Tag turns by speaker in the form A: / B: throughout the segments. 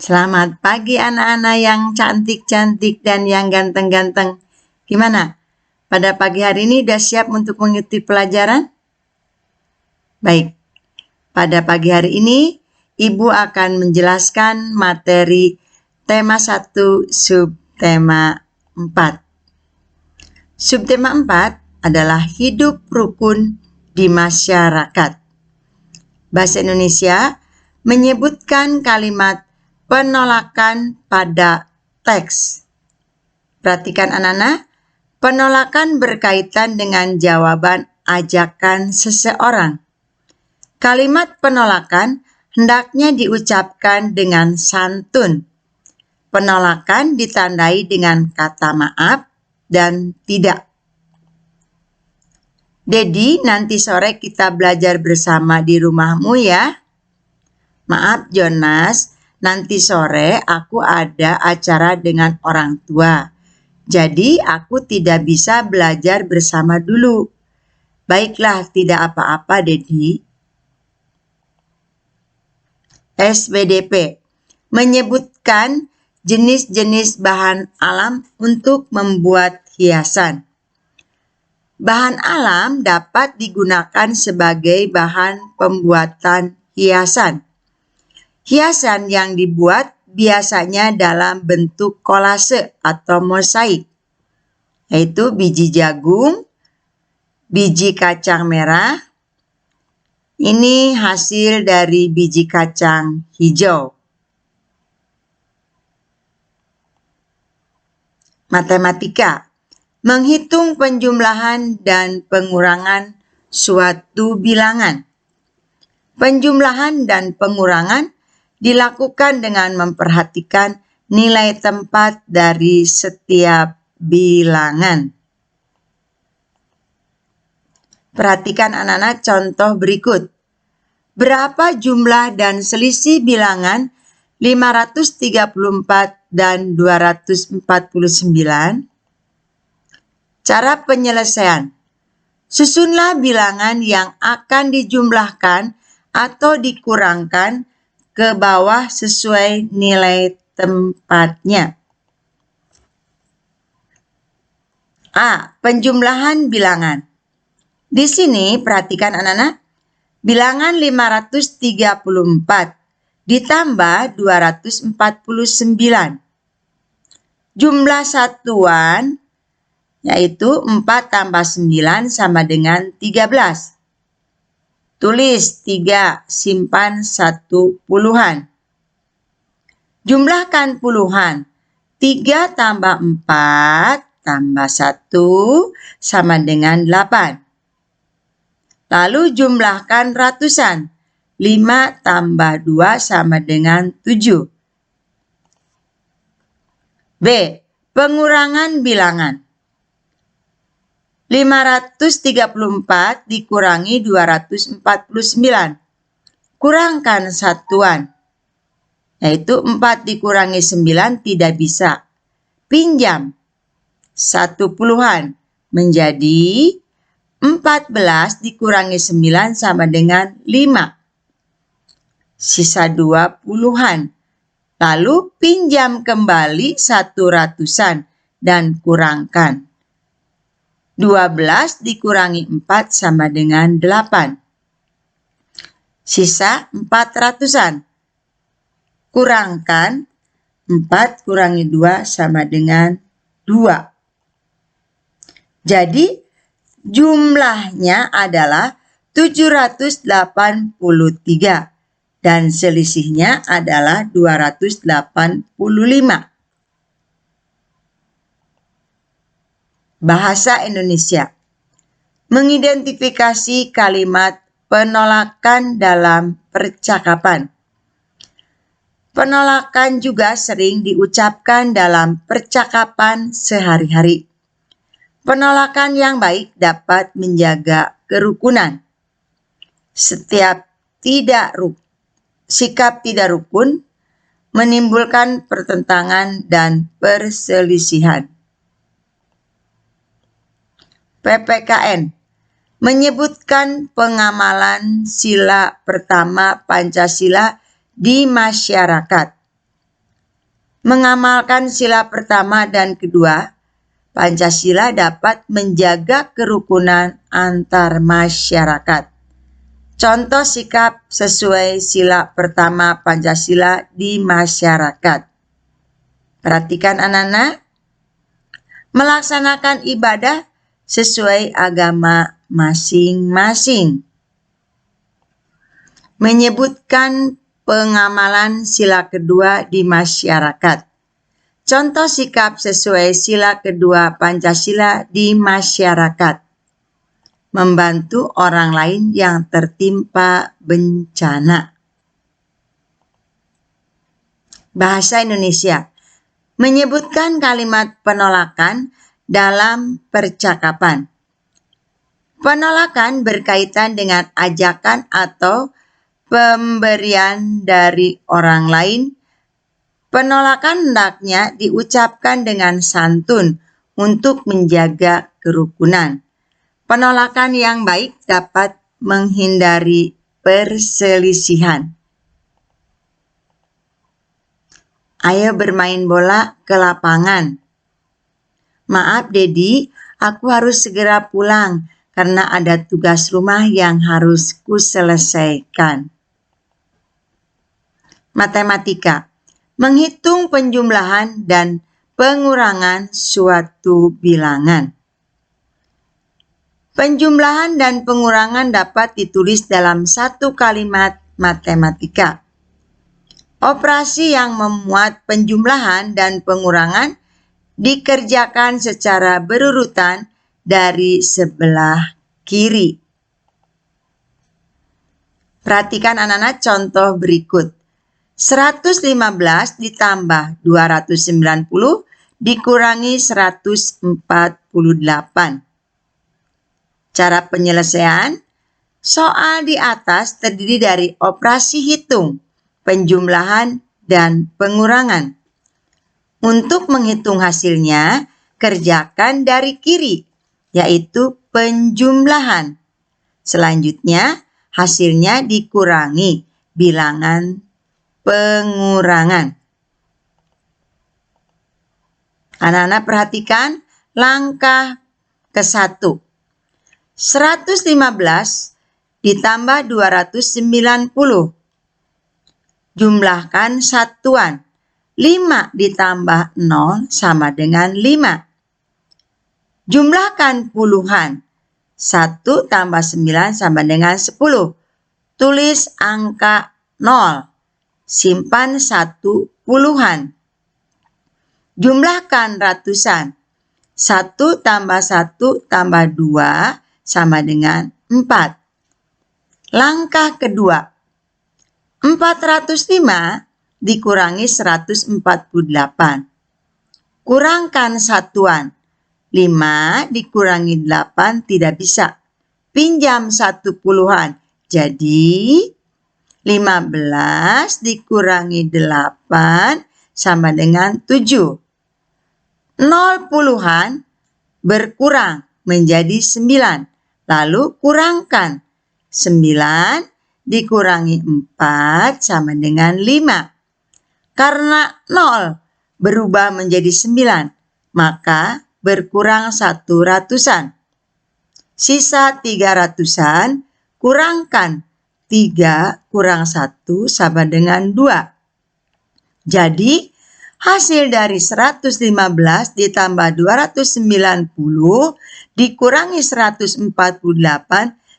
A: Selamat pagi anak-anak yang cantik-cantik dan yang ganteng-ganteng. Gimana? Pada pagi hari ini udah siap untuk mengikuti pelajaran? Baik, pada pagi hari ini Ibu akan menjelaskan materi tema 1 subtema 4. Subtema 4 adalah hidup rukun di masyarakat. Bahasa Indonesia menyebutkan kalimat penolakan pada teks. Perhatikan anak-anak, penolakan berkaitan dengan jawaban ajakan seseorang. Kalimat penolakan hendaknya diucapkan dengan santun. Penolakan ditandai dengan kata maaf dan tidak. Dedi, nanti sore kita belajar bersama di rumahmu ya. Maaf Jonas, nanti sore aku ada acara dengan orang tua. Jadi aku tidak bisa belajar bersama dulu. Baiklah, tidak apa-apa Dedi. SBDP menyebutkan jenis-jenis bahan alam untuk membuat hiasan. Bahan alam dapat digunakan sebagai bahan pembuatan hiasan. Hiasan yang dibuat biasanya dalam bentuk kolase atau mosaik, yaitu biji jagung, biji kacang merah. Ini hasil dari biji kacang hijau. Matematika, menghitung penjumlahan dan pengurangan suatu bilangan. Penjumlahan dan pengurangan dilakukan dengan memperhatikan nilai tempat dari setiap bilangan. Perhatikan anak-anak contoh berikut. Berapa jumlah dan selisih bilangan 534 dan 249? Cara penyelesaian. Susunlah bilangan yang akan dijumlahkan atau dikurangkan ke bawah sesuai nilai tempatnya. A. Penjumlahan bilangan. Di sini perhatikan anak-anak, bilangan 534 ditambah 249. Jumlah satuan yaitu 4 tambah 9 sama dengan 13. Tulis 3, simpan 1 puluhan. Jumlahkan puluhan. 3 tambah 4 tambah 1 sama dengan 8. Lalu jumlahkan ratusan. 5 tambah 2 sama dengan 7. B. Pengurangan bilangan. 534 dikurangi 249. Kurangkan satuan, yaitu 4 dikurangi 9 tidak bisa. Pinjam 1 puluhan menjadi 14 dikurangi 9 sama dengan 5. Sisa 2 puluhan. Lalu pinjam kembali 1 ratusan dan kurangkan. 12 dikurangi 4 sama dengan 8. Sisa 4 ratusan. Kurangkan 4 kurangi 2 sama dengan 2. Jadi jumlahnya adalah 783 dan selisihnya adalah 285. Bahasa Indonesia. Mengidentifikasi kalimat penolakan dalam percakapan. Penolakan juga sering diucapkan dalam percakapan sehari-hari. Penolakan yang baik dapat menjaga kerukunan. Sikap tidak rukun menimbulkan pertentangan dan perselisihan. PPKN menyebutkan pengamalan sila pertama Pancasila di masyarakat. Mengamalkan sila pertama dan kedua, Pancasila dapat menjaga kerukunan antar masyarakat. Contoh sikap sesuai sila pertama Pancasila di masyarakat. Perhatikan anak-anak, melaksanakan ibadah sesuai agama masing-masing. Menyebutkan pengamalan sila kedua di masyarakat. Contoh sikap sesuai sila kedua Pancasila di masyarakat. Membantu orang lain yang tertimpa bencana. Bahasa Indonesia. Menyebutkan kalimat penolakan dalam percakapan. Penolakan berkaitan dengan ajakan atau pemberian dari orang lain. Penolakan hendaknya diucapkan dengan santun untuk menjaga kerukunan. Penolakan yang baik dapat menghindari perselisihan. Ayo bermain bola ke lapangan. Maaf Dedi, aku harus segera pulang karena ada tugas rumah yang harus kuselesaikan. Matematika. Menghitung penjumlahan dan pengurangan suatu bilangan. Penjumlahan dan pengurangan dapat ditulis dalam satu kalimat matematika. Operasi yang memuat penjumlahan dan pengurangan dikerjakan secara berurutan dari sebelah kiri. Perhatikan anak-anak contoh berikut. 115 ditambah 290 dikurangi 148. Cara penyelesaian, soal di atas terdiri dari operasi hitung, penjumlahan, dan pengurangan. Untuk menghitung hasilnya, kerjakan dari kiri, yaitu penjumlahan. Selanjutnya, hasilnya dikurangi, bilangan pengurangan. Anak-anak perhatikan langkah ke-1. 115 ditambah 290. Jumlahkan satuan. 5 ditambah 0 sama dengan 5. Jumlahkan puluhan. 1 tambah 9 sama dengan 10. Tulis angka 0. Simpan 1 puluhan. Jumlahkan ratusan. 1 tambah 1 tambah 2 sama dengan 4. Langkah kedua. 405 dikurangi 148. Kurangkan satuan. 5 dikurangi 8 tidak bisa. Pinjam 1 puluhan. Jadi 15 dikurangi 8 sama dengan 7. 0 puluhan berkurang menjadi 9. Lalu kurangkan. 9 dikurangi 4 sama dengan 5. Karena 0 berubah menjadi 9, maka berkurang 1 ratusan. Sisa 3 ratusan, kurangkan 3 kurang 1 sama dengan 2. Jadi, hasil dari 115 ditambah 290 dikurangi 148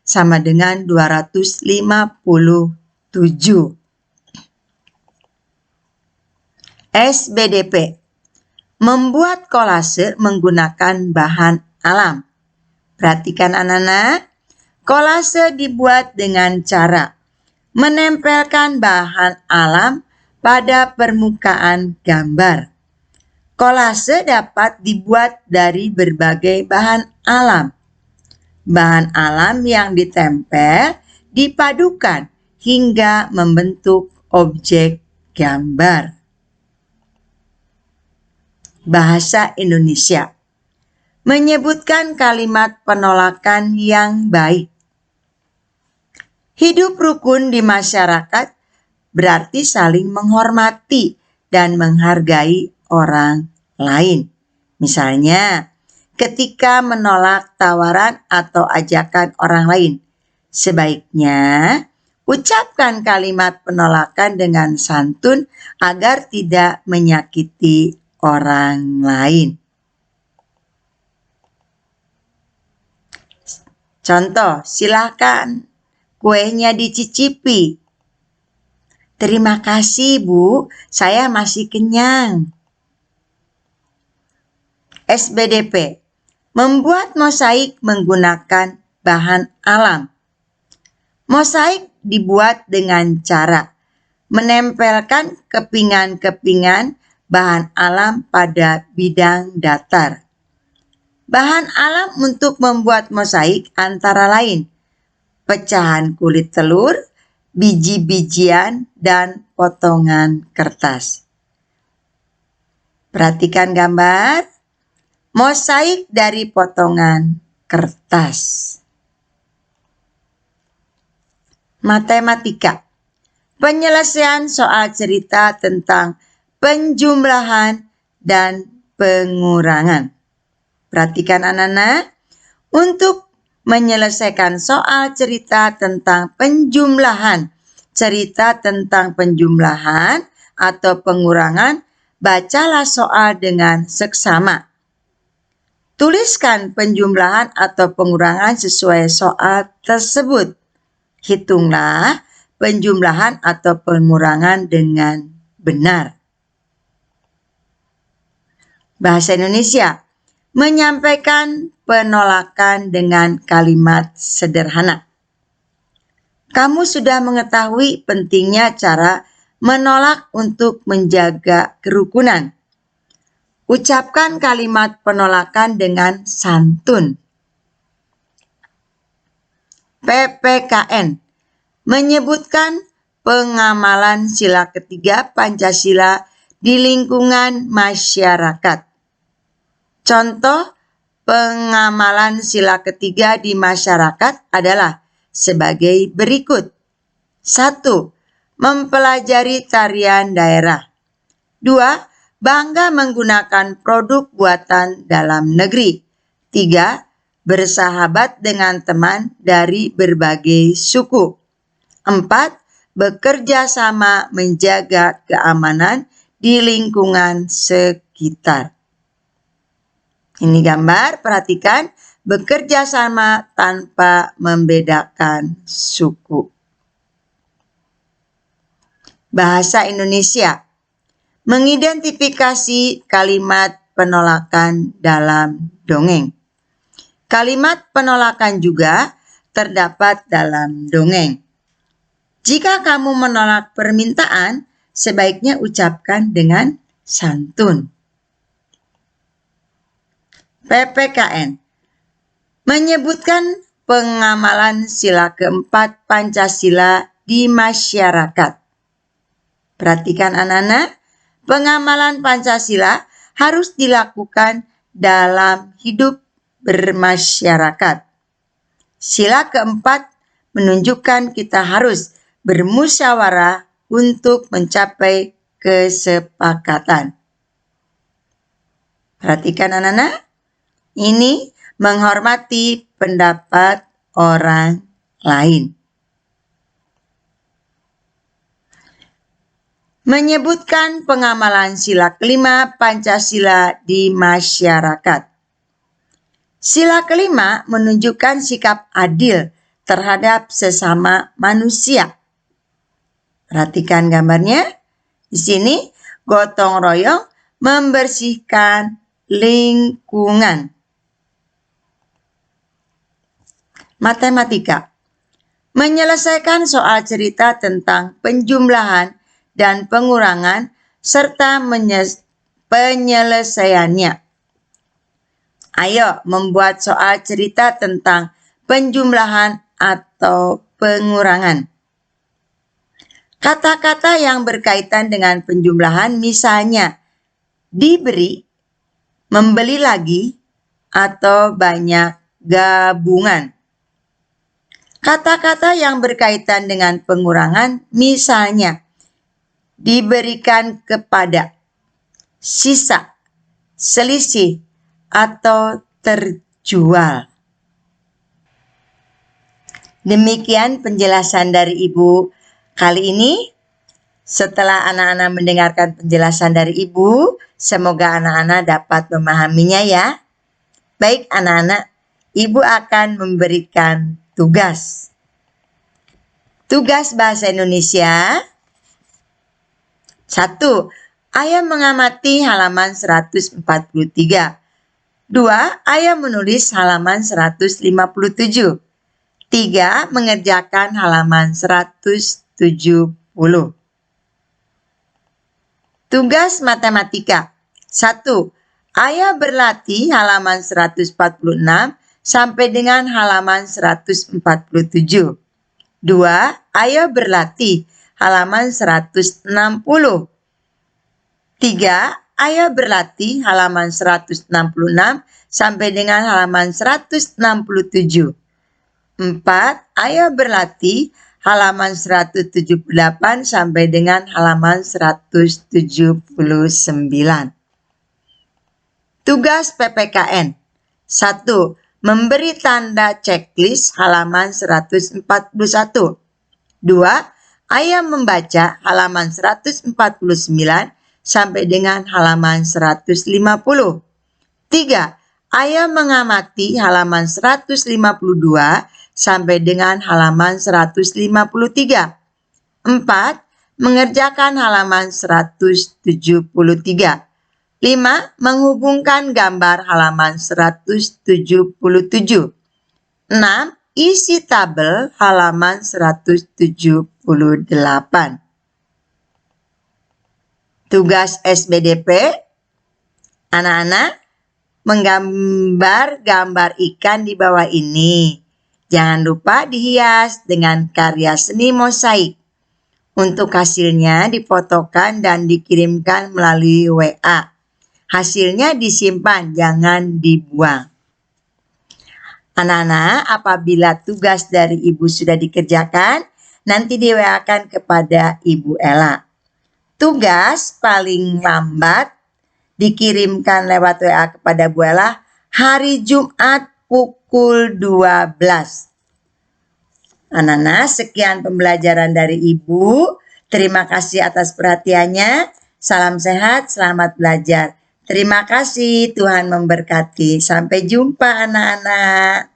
A: sama dengan 257. SBDP. Membuat kolase menggunakan bahan alam. Perhatikan anak-anak. Kolase dibuat dengan cara menempelkan bahan alam pada permukaan gambar. Kolase dapat dibuat dari berbagai bahan alam. Bahan alam yang ditempel dipadukan hingga membentuk objek gambar. Bahasa Indonesia. Menyebutkan kalimat penolakan yang baik. Hidup rukun di masyarakat berarti saling menghormati dan menghargai orang lain. Misalnya, ketika menolak tawaran atau ajakan orang lain, sebaiknya ucapkan kalimat penolakan dengan santun agar tidak menyakiti orang lain. Contoh, silakan kuenya dicicipi. Terima kasih, Bu. Saya masih kenyang. SBDP. Membuat mosaik menggunakan bahan alam. Mosaik dibuat dengan cara menempelkan kepingan-kepingan bahan alam pada bidang datar. Bahan alam untuk membuat mosaik antara lain pecahan kulit telur, biji-bijian, dan potongan kertas. Perhatikan gambar. Mosaik dari potongan kertas. Matematika. Penyelesaian soal cerita tentang penjumlahan dan pengurangan. Perhatikan anak-anak. Untuk menyelesaikan soal cerita tentang penjumlahan, atau pengurangan, bacalah soal dengan seksama. Tuliskan penjumlahan atau pengurangan sesuai soal tersebut. Hitunglah penjumlahan atau pengurangan dengan benar. Bahasa Indonesia. Menyampaikan penolakan dengan kalimat sederhana. Kamu sudah mengetahui pentingnya cara menolak untuk menjaga kerukunan. Ucapkan kalimat penolakan dengan santun. PPKN. Menyebutkan pengamalan sila ketiga Pancasila di lingkungan masyarakat. Contoh pengamalan sila ketiga di masyarakat adalah sebagai berikut. 1. Mempelajari tarian daerah. 2. Bangga menggunakan produk buatan dalam negeri. 3. Bersahabat dengan teman dari berbagai suku. 4. Bekerja sama menjaga keamanan di lingkungan sekitar. Ini gambar, perhatikan, bekerja sama tanpa membedakan suku. Bahasa Indonesia. Mengidentifikasi kalimat penolakan dalam dongeng. Kalimat penolakan juga terdapat dalam dongeng. Jika kamu menolak permintaan, sebaiknya ucapkan dengan santun. PPKN. Menyebutkan pengamalan sila keempat Pancasila di masyarakat. Perhatikan anak-anak, pengamalan Pancasila harus dilakukan dalam hidup bermasyarakat. Sila keempat menunjukkan kita harus bermusyawarah untuk mencapai kesepakatan. Perhatikan anak-anak, ini menghormati pendapat orang lain. Menyebutkan pengamalan sila kelima Pancasila di masyarakat. Sila kelima menunjukkan sikap adil terhadap sesama manusia. Perhatikan gambarnya. Di sini gotong royong membersihkan lingkungan. Matematika. Menyelesaikan soal cerita tentang penjumlahan dan pengurangan serta penyelesaiannya. Ayo membuat soal cerita tentang penjumlahan atau pengurangan. Kata-kata yang berkaitan dengan penjumlahan misalnya diberi, membeli lagi, atau banyak gabungan. Kata-kata yang berkaitan dengan pengurangan misalnya diberikan kepada, sisa, selisih, atau terjual. Demikian penjelasan dari Ibu kali ini. Setelah anak-anak mendengarkan penjelasan dari Ibu, semoga anak-anak dapat memahaminya ya. Baik anak-anak, Ibu akan memberikan tugas. Tugas bahasa Indonesia. 1. Ayah mengamati halaman 143. 2. Ayah menulis halaman 157. 3. Mengerjakan halaman 170. Tugas matematika. 1. Ayah berlatih halaman 146 sampai dengan halaman 147. 2. Ayah berlatih halaman 160. 3. Ayah berlatih halaman 166 sampai dengan halaman 167. 4. Ayah berlatih halaman 178 sampai dengan halaman 179. Tugas PPKN. 1. Memberi tanda checklist halaman 141. 2. Ayah membaca halaman 149 sampai dengan halaman 150. 3. Ayah mengamati halaman 152 sampai dengan halaman 153. 4. Mengerjakan halaman 173. 5. Menghubungkan gambar halaman 177. 6. Isi tabel halaman 178. Tugas SBDP. Anak-anak menggambar gambar ikan di bawah ini. Jangan lupa dihias dengan karya seni mosaik. Untuk hasilnya difotokan dan dikirimkan melalui WA. Hasilnya disimpan, jangan dibuang. Anak-anak, apabila tugas dari Ibu sudah dikerjakan, nanti di-WA-kan kepada Ibu Ella. Tugas paling lambat dikirimkan lewat WA kepada Bu Ella hari Jumat pukul 12. Anak-anak, sekian pembelajaran dari Ibu. Terima kasih atas perhatiannya. Salam sehat, selamat belajar. Terima kasih, Tuhan memberkati. Sampai jumpa anak-anak.